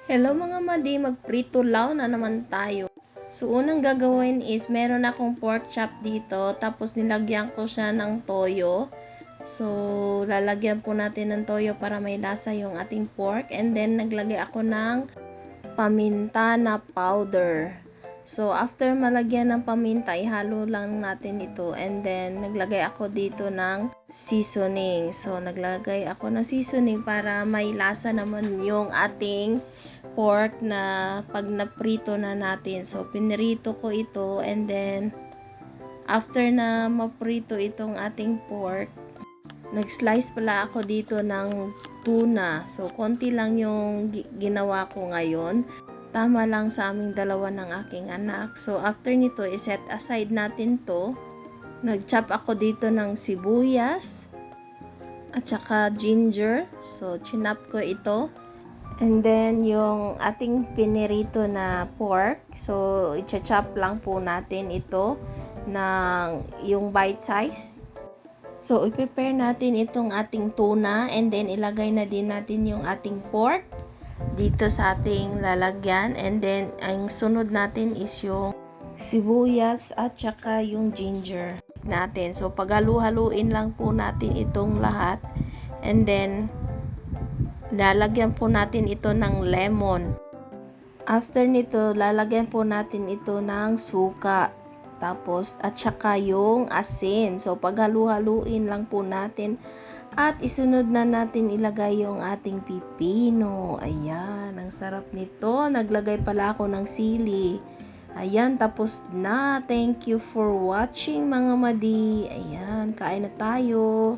Hello mga madi, magprito law na naman tayo. So unang gagawin is meron akong pork chop dito, tapos nilagyan ko siya ng toyo. So lalagyan po natin ng toyo para may lasa yung ating pork, and then naglagay ako ng paminta na powder. So after malagyan ng paminta, ihalo lang natin ito, and then naglagay ako dito ng seasoning. So naglagay ako ng seasoning para may lasa naman yung ating pork na pag naprito na natin. So pinirito ko ito, and then after na maprito itong ating pork, nag-slice pala ako dito ng tuna. So konti lang yung ginawa ko ngayon. Tama lang sa aming dalawa ng aking anak. So after nito, i-set aside natin to. Nag-chop ako dito ng sibuyas at saka ginger. So chinap ko ito. And then, yung ating pinirito na pork, so, i-chop lang po natin ito ng yung bite size. So, i-prepare natin itong ating tuna, and then, ilagay na din natin yung ating pork dito sa ating lalagyan. And then, ang sunod natin is yung sibuyas at saka yung ginger natin. So, paghalu-haluin lang po natin itong lahat. And then, lalagyan po natin ito ng lemon. After nito, lalagyan po natin ito ng suka. Tapos, at saka yung asin. So, paghalu-haluin lang po natin. At isunod na natin ilagay yung ating pipino. Ayan, ang sarap nito. Naglagay pala ako ng sili. Ayan, tapos na. Thank you for watching mga madi. Ayan, kain na tayo.